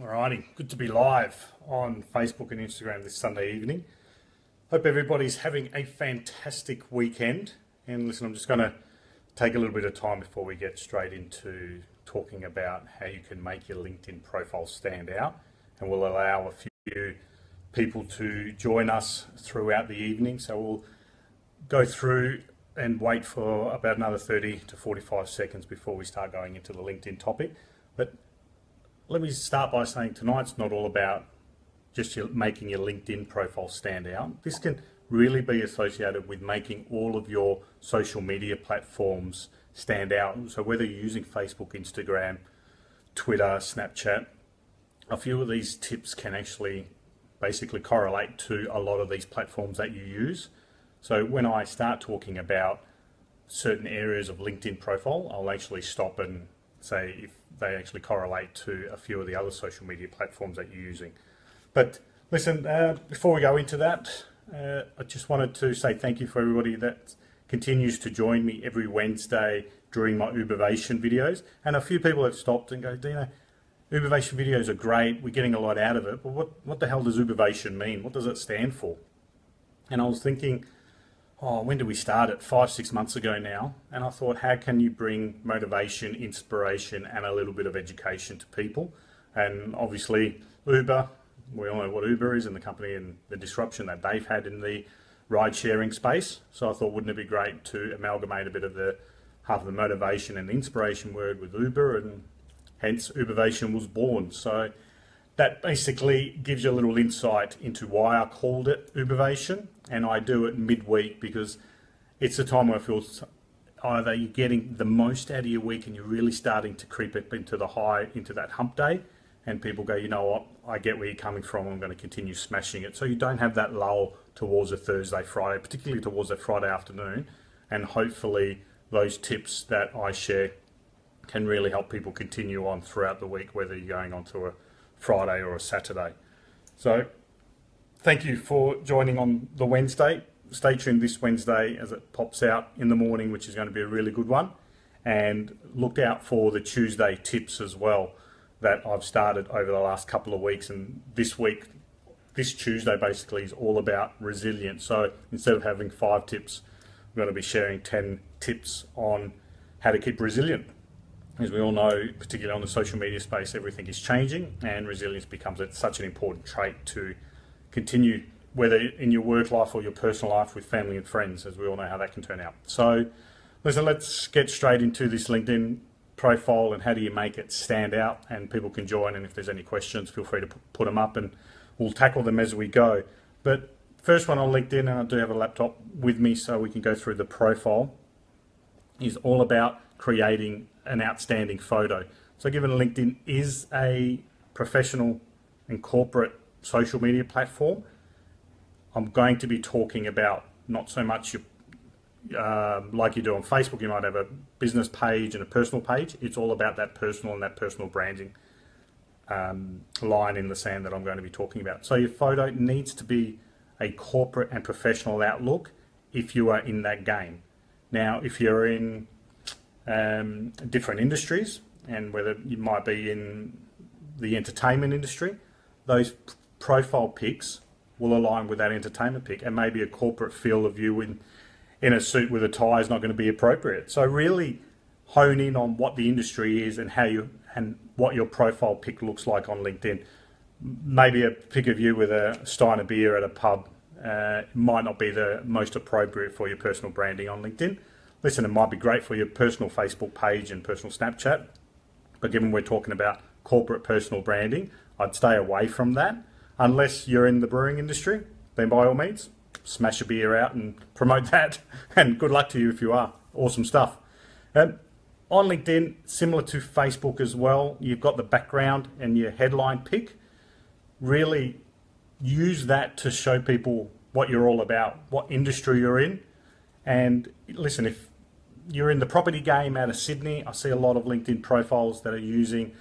Alrighty, good to be live on Facebook and Instagram this Sunday evening. Hope everybody's having a fantastic weekend. And listen, I'm just going to take a little bit of time before we get straight into talking about how you can make your LinkedIn profile stand out. And we'll allow a few people to join us throughout the evening. So we'll go through and wait for about another 30 to 45 seconds before we start going into the LinkedIn topic. But let me start by saying tonight's not all about just making your LinkedIn profile stand out. This can really be associated with making all of your social media platforms stand out. So whether you're using Facebook, Instagram, Twitter, Snapchat, a few of these tips can actually basically correlate to a lot of these platforms that you use. So when I start talking about certain areas of LinkedIn profile, I'll actually stop and say if they actually correlate to a few of the other social media platforms that you're using. But listen, before we go into that, I just wanted to say thank you for everybody that continues to join me every Wednesday during my Ubervation videos. And a few people have stopped and go, Dino, Ubervation videos are great, we're getting a lot out of it, but what the hell does Ubervation mean? What does it stand for? And I was thinking, when did we start it? 5-6 months ago now. And I thought, how can you bring motivation, inspiration, and a little bit of education to people? And obviously, Uber, we all know what Uber is and the company and the disruption that they've had in the ride-sharing space. So I thought, wouldn't it be great to amalgamate a bit of the half of the motivation and inspiration word with Uber, and hence Ubervation was born. So that basically gives you a little insight into why I called it Ubervation, and I do it midweek because it's a time where I feel either you're getting the most out of your week and you're really starting to creep up into that hump day, and people go, you know what, I get where you're coming from, I'm going to continue smashing it. So you don't have that lull towards a Thursday, Friday, particularly towards a Friday afternoon, and hopefully those tips that I share can really help people continue on throughout the week, whether you're going on to a Friday or a Saturday. So thank you for joining on the Wednesday. Stay tuned this Wednesday as it pops out in the morning, which is going to be a really good one. And look out for the Tuesday tips as well that I've started over the last couple of weeks. And this week, this Tuesday basically is all about resilience. So instead of having 5 tips, I'm going to be sharing 10 tips on how to keep resilient. As we all know, particularly on the social media space, everything is changing, and resilience becomes such an important trait to continue, whether in your work life or your personal life with family and friends, as we all know how that can turn out. So listen, let's get straight into this LinkedIn profile and how do you make it stand out, and people can join, and if there's any questions, feel free to put them up and we'll tackle them as we go. But first one on LinkedIn, and I do have a laptop with me so we can go through the profile, is all about creating an outstanding photo. So given LinkedIn is a professional and corporate social media platform, I'm going to be talking about not so much like you do on Facebook. You might have a business page and a personal page. It's all about that personal and that personal branding line in the sand that I'm going to be talking about. So your photo needs to be a corporate and professional outlook if you are in that game. Now, if you're in different industries, and whether you might be in the entertainment industry, those profile pics will align with that entertainment pic, and maybe a corporate feel of you in a suit with a tie is not going to be appropriate. So really hone in on what the industry is and what your profile pic looks like on LinkedIn. Maybe a pic of you with a stein of beer at a pub might not be the most appropriate for your personal branding on LinkedIn. Listen, it might be great for your personal Facebook page and personal Snapchat, but given we're talking about corporate personal branding, I'd stay away from that. Unless you're in the brewing industry, then by all means, smash a beer out and promote that, and good luck to you if you are. Awesome stuff. On LinkedIn, similar to Facebook as well, you've got the background and your headline pic. Really use that to show people what you're all about, what industry you're in. And listen, if you're in the property game out of Sydney, I see a lot of LinkedIn profiles that are using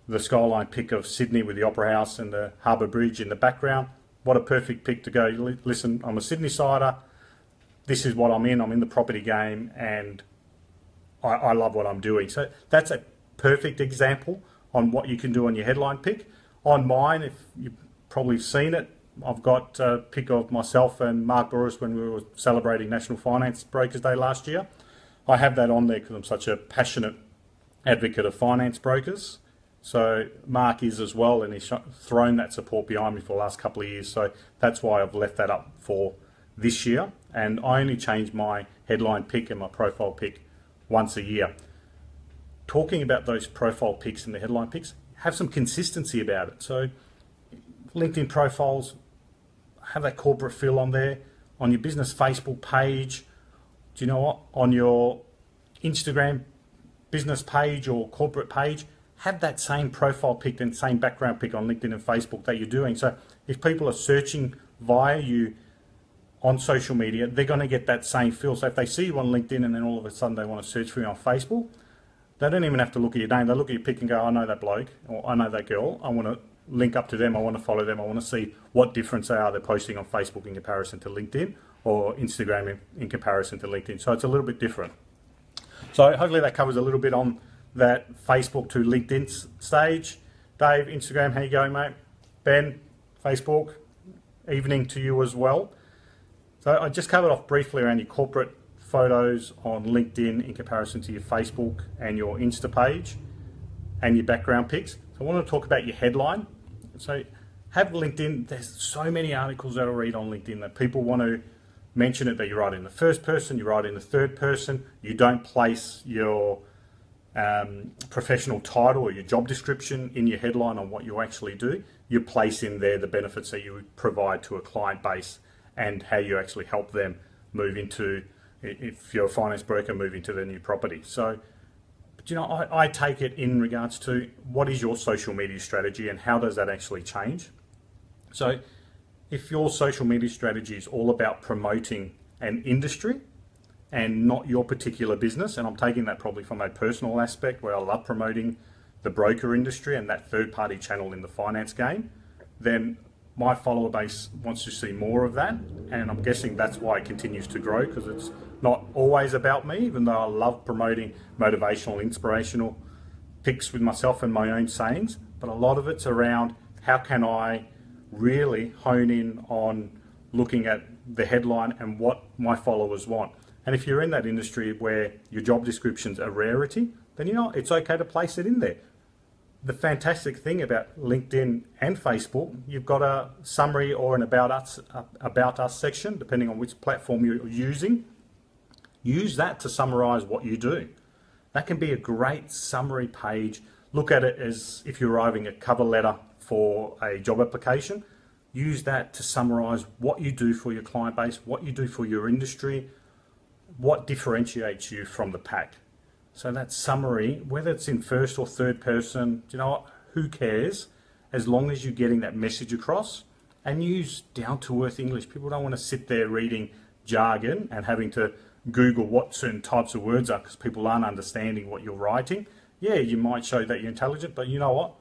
the skyline pic of Sydney with the Opera House and the Harbour Bridge in the background. What a perfect pic to go, listen, I'm a Sydney sider, this is what I'm in the property game, and I love what I'm doing. So that's a perfect example on what you can do on your headline pic. On mine, if you've probably seen it, I've got a pic of myself and Mark Boris when we were celebrating National Finance Brokers Day last year. I have that on there because I'm such a passionate advocate of finance brokers. So Mark is as well, and he's thrown that support behind me for the last couple of years. So that's why I've left that up for this year. And I only change my headline pick and my profile pick once a year. Talking about those profile picks and the headline picks, have some consistency about it. So LinkedIn profiles, have that corporate feel on there. On your business Facebook page, do you know what? On your Instagram business page or corporate page, have that same profile pic and same background pic on LinkedIn and Facebook that you're doing. So if people are searching via you on social media, they're going to get that same feel. So if they see you on LinkedIn and then all of a sudden they want to search for you on Facebook, they don't even have to look at your name. They look at your pic and go, I know that bloke, or I know that girl. I want to link up to them. I want to follow them. I want to see what difference they are they're posting on Facebook in comparison to LinkedIn, or Instagram in comparison to LinkedIn. So it's a little bit different. So hopefully that covers a little bit on that Facebook to LinkedIn stage. Dave, Instagram, how you going, mate? Ben, Facebook, evening to you as well. So I just covered off briefly around your corporate photos on LinkedIn in comparison to your Facebook and your Insta page and your background pics. So I want to talk about your headline. So have LinkedIn, there's so many articles that I read on LinkedIn that people want to mention it, that you write in the first person, you write in the third person, you don't place your professional title or your job description in your headline on what you actually do. You place in there the benefits that you would provide to a client base and how you actually help them move into, if you're a finance broker, move into their new property. So, but you know, I take it in regards to what is your social media strategy and how does that actually change? So if your social media strategy is all about promoting an industry and not your particular business, and I'm taking that probably from a personal aspect where I love promoting the broker industry and that third-party channel in the finance game, then my follower base wants to see more of that, and I'm guessing that's why it continues to grow, because it's not always about me, even though I love promoting motivational, inspirational picks with myself and my own sayings, but a lot of it's around how can I really hone in on looking at the headline and what my followers want. And if you're in that industry where your job description's a rarity, then you know it's okay to place it in there. The fantastic thing about LinkedIn and Facebook, you've got a summary or an about us section, depending on which platform you're using. Use that to summarize what you do. That can be a great summary page. Look at it as if you're writing a cover letter for a job application. Use that to summarize what you do for your client base, what you do for your industry, what differentiates you from the pack. So that summary, whether it's in first or third person, you know what, who cares, as long as you're getting that message across, and use down-to-earth English. People don't want to sit there reading jargon and having to Google what certain types of words are because people aren't understanding what you're writing. Yeah, you might show that you're intelligent, but you know what?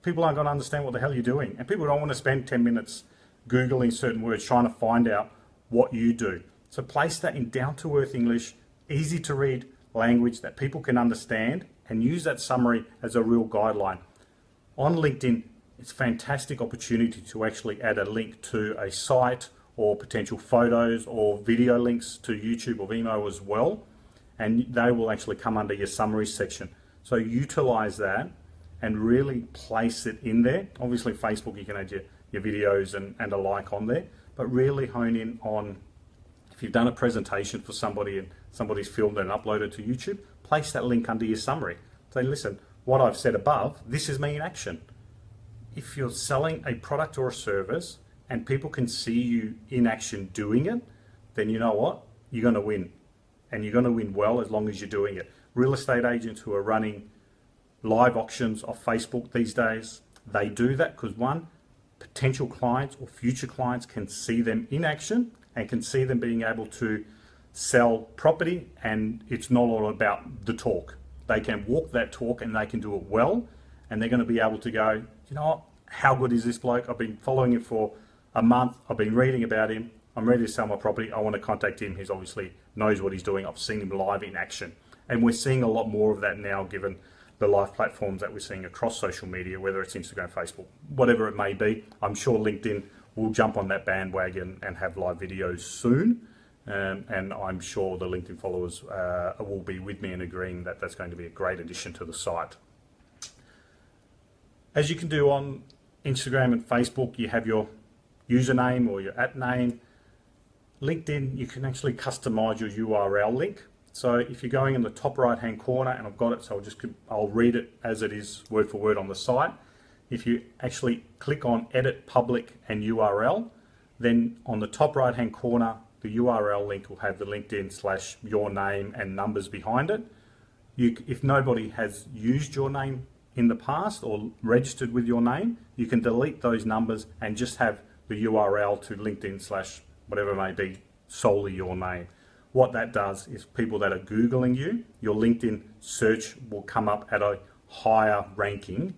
People aren't going to understand what the hell you're doing. And people don't want to spend 10 minutes Googling certain words trying to find out what you do. So place that in down-to-earth English, easy to read language that people can understand, and use that summary as a real guideline. On LinkedIn, it's a fantastic opportunity to actually add a link to a site or potential photos or video links to YouTube or Vimeo as well, and they will actually come under your summary section. So utilize that and really place it in there. Obviously Facebook, you can add your videos and a like on there, but really hone in on, if you've done a presentation for somebody and somebody's filmed it and uploaded to YouTube, place that link under your summary. Say, listen, what I've said above, this is me in action. If you're selling a product or a service and people can see you in action doing it, then you know what? You're going to win. And you're going to win well as long as you're doing it. Real estate agents who are running live auctions off Facebook these days, they do that because, one, potential clients or future clients can see them in action and can see them being able to sell property, and it's not all about the talk. They can walk that talk and they can do it well, and they're going to be able to go, you know what, how good is this bloke? I've been following him for a month, I've been reading about him, I'm ready to sell my property, I want to contact him, he's obviously knows what he's doing, I've seen him live in action. And we're seeing a lot more of that now given the live platforms that we're seeing across social media, whether it's Instagram, Facebook, whatever it may be. I'm sure LinkedIn will jump on that bandwagon and have live videos soon. And I'm sure the LinkedIn followers will be with me in agreeing that that's going to be a great addition to the site. As you can do on Instagram and Facebook, you have your username or your @name. LinkedIn, you can actually customize your URL link. So if you're going in the top right hand corner, and I've got it, so I'll read it as it is word for word on the site. If you actually click on Edit Public and URL, then on the top right hand corner, the URL link will have the LinkedIn / your name and numbers behind it. If nobody has used your name in the past or registered with your name, you can delete those numbers and just have the URL to LinkedIn / whatever it may be, solely your name. What that does is people that are Googling you, your LinkedIn search will come up at a higher ranking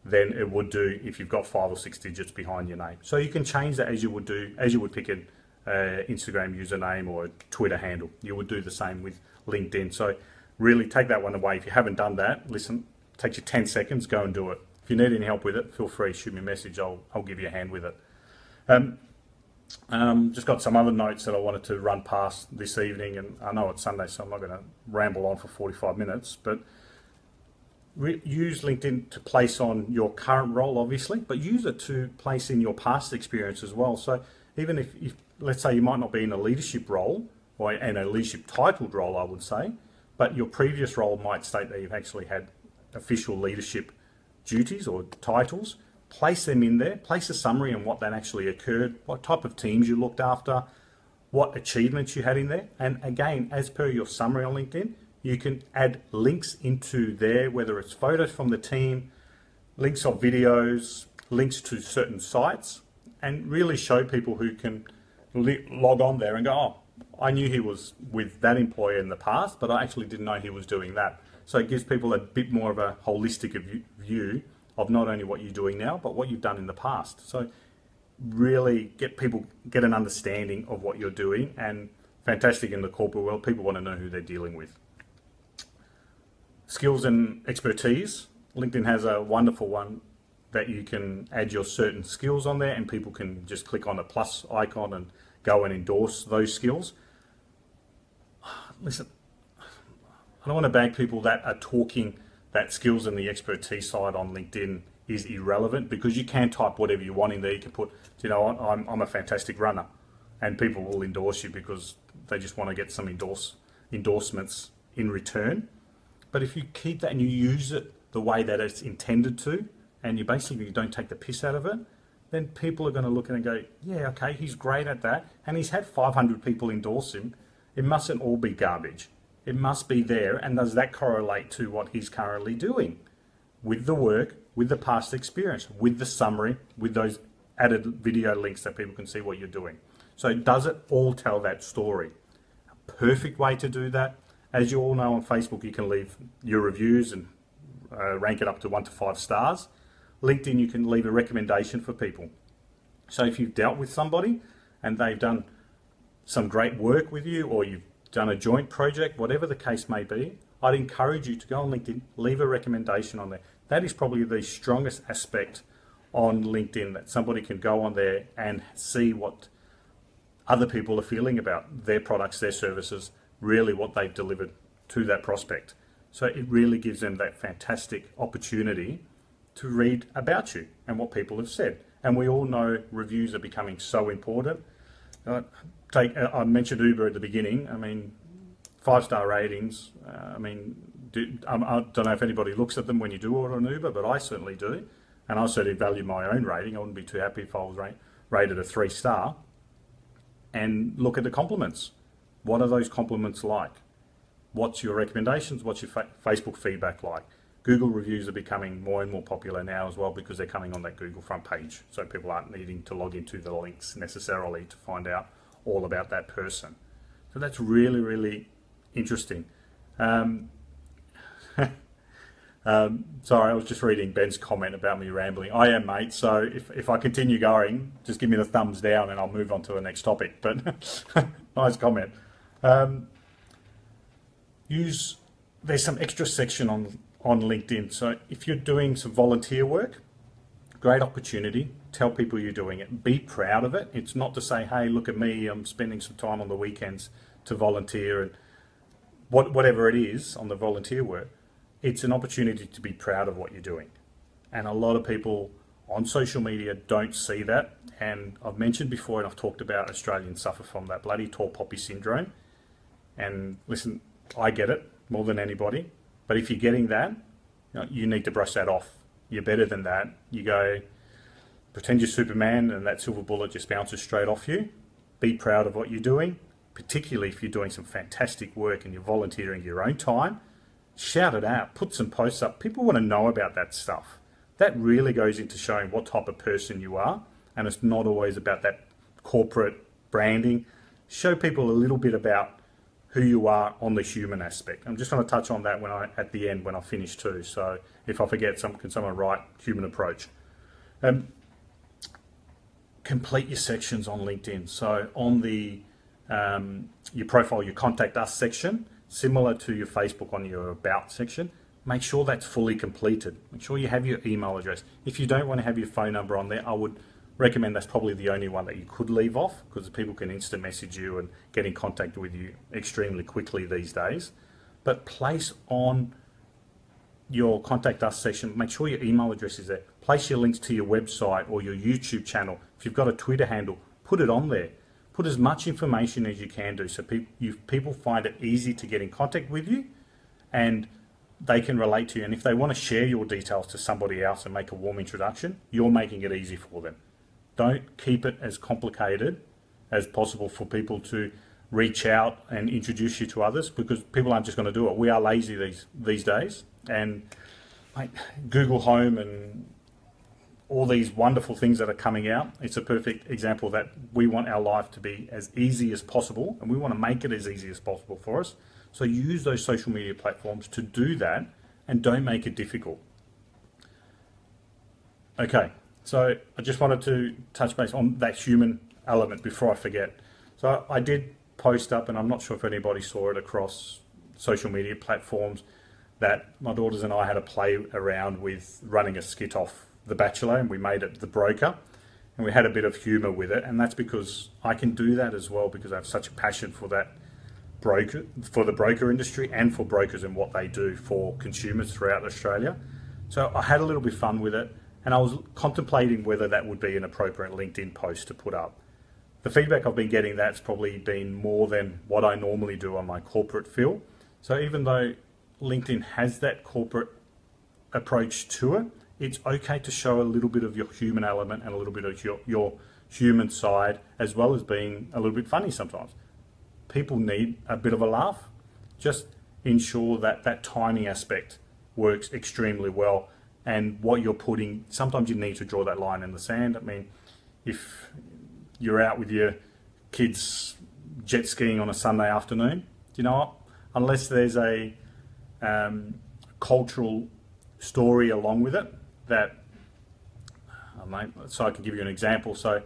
than it would do if you've got 5 or 6 digits behind your name. So you can change that as you would pick an Instagram username or a Twitter handle. You would do the same with LinkedIn. So really take that one away. If you haven't done that, listen, it takes you 10 seconds, go and do it. If you need any help with it, feel free to shoot me a message. I'll give you a hand with it. Just got some other notes that I wanted to run past this evening, and I know it's Sunday, so I'm not going to ramble on for 45 minutes, but use LinkedIn to place on your current role, obviously, but use it to place in your past experience as well. So even if let's say you might not be in a leadership role, or in a leadership titled role, I would say, but your previous role might state that you've actually had official leadership duties or titles. Place them in there, place a summary on what that actually occurred, what type of teams you looked after, what achievements you had in there. And again, as per your summary on LinkedIn, you can add links into there, whether it's photos from the team, links of videos, links to certain sites, and really show people who can log on there and go, oh, I knew he was with that employer in the past, but I actually didn't know he was doing that. So it gives people a bit more of a holistic view of not only what you're doing now, but what you've done in the past. So really get an understanding of what you're doing, and fantastic in the corporate world, people want to know who they're dealing with. Skills and expertise. LinkedIn has a wonderful one that you can add your certain skills on there, and people can just click on the plus icon and go and endorse those skills. Listen, I don't want to bag people that are talking that skills and the expertise side on LinkedIn is irrelevant, because you can type whatever you want in there. You can put, you know, I'm a fantastic runner, and people will endorse you because they just want to get some endorsements in return. But if you keep that and you use it the way that it's intended to, and you basically don't take the piss out of it, then people are going to look at it and go, yeah, okay, he's great at that, and he's had 500 people endorse him. It mustn't all be garbage. It must be there, and does that correlate to what he's currently doing with the work, with the past experience, with the summary, with those added video links that people can see what you're doing? So does it all tell that story? A perfect way to do that, as you all know, on Facebook you can leave your reviews and rank it up to 1 to 5 stars. LinkedIn, you can leave a recommendation for people. So if you've dealt with somebody and they've done some great work with you, or you've done a joint project, whatever the case may be, I'd encourage you to go on LinkedIn, leave a recommendation on there. That is probably the strongest aspect on LinkedIn, that somebody can go on there and see what other people are feeling about their products, their services, really what they've delivered to that prospect. So it really gives them that fantastic opportunity to read about you and what people have said. And we all know reviews are becoming so important. I mentioned Uber at the beginning. I mean, 5-star ratings. I don't know if anybody looks at them when you do order an Uber, but I certainly do. And I certainly value my own rating. I wouldn't be too happy if I was rated a 3-star. And look at the compliments. What are those compliments like? What's your recommendations? What's your Facebook feedback like? Google reviews are becoming more and more popular now as well, because they're coming on that Google front page. So people aren't needing to log into the links necessarily to find out all about that person. So that's really, really interesting. Sorry, I was just reading Ben's comment about me rambling. I am, mate. So if I continue going, just give me the thumbs down and I'll move on to the next topic. But nice comment. There's some extra section on on LinkedIn. So if you're doing some volunteer work, great opportunity. Tell people you're doing it. Be proud of it. It's not to say, hey, look at me, I'm spending some time on the weekends to volunteer and whatever it is on the volunteer work. It's an opportunity to be proud of what you're doing. And a lot of people on social media don't see that. And I've mentioned before, and I've talked about Australians suffer from that bloody tall poppy syndrome. And listen, I get it more than anybody. But if you're getting that, you need to brush that off. You're better than that. You go, pretend you're Superman and that silver bullet just bounces straight off you. Be proud of what you're doing, particularly if you're doing some fantastic work and you're volunteering your own time. Shout it out, put some posts up. People want to know about that stuff. That really goes into showing what type of person you are, and it's not always about that corporate branding. Show people a little bit about who you are on the human aspect. I'm just going to touch on that at the end when I finish too. So if I forget, can someone write human approach? Complete your sections on LinkedIn. So on the your profile, your contact us section, similar to your Facebook on your about section, make sure that's fully completed. Make sure you have your email address. If you don't want to have your phone number on there, I would recommend that's probably the only one that you could leave off, because people can instant message you and get in contact with you extremely quickly these days. But place on your contact us section, make sure your email address is there. Place your links to your website or your YouTube channel. If you've got a Twitter handle, put it on there. Put as much information as you can do so people find it easy to get in contact with you and they can relate to you. And if they want to share your details to somebody else and make a warm introduction, you're making it easy for them. Don't keep it as complicated as possible for people to reach out and introduce you to others, because people aren't just going to do it. We are lazy these days. And Google Home and all these wonderful things that are coming out, it's a perfect example that we want our life to be as easy as possible, and we want to make it as easy as possible for us. So use those social media platforms to do that, and don't make it difficult. Okay, so I just wanted to touch base on that human element before I forget. So I did post up, and I'm not sure if anybody saw it across social media platforms, that my daughters and I had a play around with running a skit off The Bachelor, and we made it The Broker, and we had a bit of humour with it. And that's because I can do that as well, because I have such a passion for that for the broker industry and for brokers and what they do for consumers throughout Australia. So I had a little bit of fun with it, and I was contemplating whether that would be an appropriate LinkedIn post to put up. The feedback I've been getting, that's probably been more than what I normally do on my corporate feel. So even though LinkedIn has that corporate approach to it, it's okay to show a little bit of your human element and a little bit of your human side, as well as being a little bit funny sometimes. People need a bit of a laugh. Just ensure that that timing aspect works extremely well, and what you're putting, sometimes you need to draw that line in the sand. I mean, if you're out with your kids jet skiing on a Sunday afternoon, you know what? Unless there's a cultural story along with it, that, so I can give you an example. So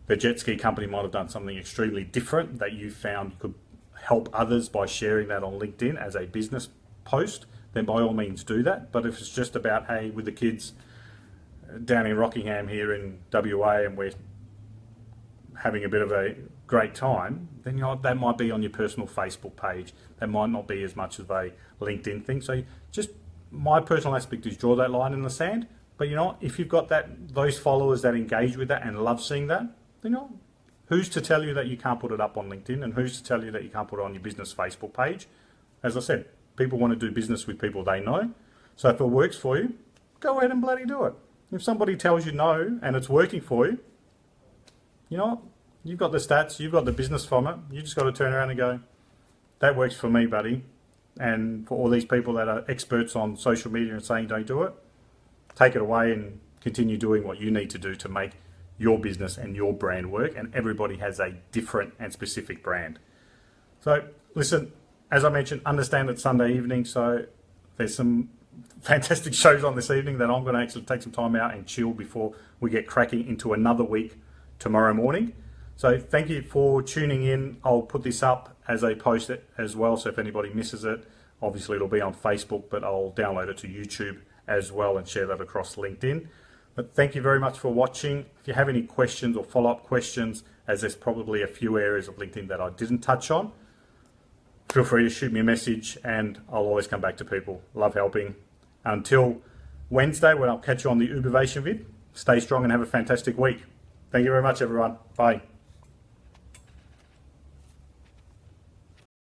the jet ski company might have done something extremely different that you found you could help others by sharing that on LinkedIn as a business post, then by all means do that. But if it's just about, hey, with the kids down in Rockingham here in WA and we're having a bit of a great time, then that might be on your personal Facebook page. That might not be as much of a LinkedIn thing. So just my personal aspect is draw that line in the sand. But if you've got those followers that engage with that and love seeing that, then who's to tell you that you can't put it up on LinkedIn, and who's to tell you that you can't put it on your business Facebook page? As I said, people want to do business with people they know. So if it works for you, go ahead and bloody do it. If somebody tells you no and it's working for you, you know what? You've got the stats, you've got the business from it. You just got to turn around and go, that works for me, buddy. And for all these people that are experts on social media and saying don't do it, take it away and continue doing what you need to do to make your business and your brand work. And everybody has a different and specific brand. So listen, as I mentioned, understand it's Sunday evening, so there's some fantastic shows on this evening that I'm going to actually take some time out and chill before we get cracking into another week tomorrow morning. So thank you for tuning in. I'll put this up as a post as well, so if anybody misses it Obviously, it'll be on Facebook, but I'll download it to YouTube as well and share that across LinkedIn. But thank you very much for watching. If you have any questions or follow-up questions, as there's probably a few areas of LinkedIn that I didn't touch on, feel free to shoot me a message and I'll always come back to people. Love helping. Until Wednesday, when I'll catch you on the Ubervation vid, stay strong and have a fantastic week. Thank you very much, everyone. Bye.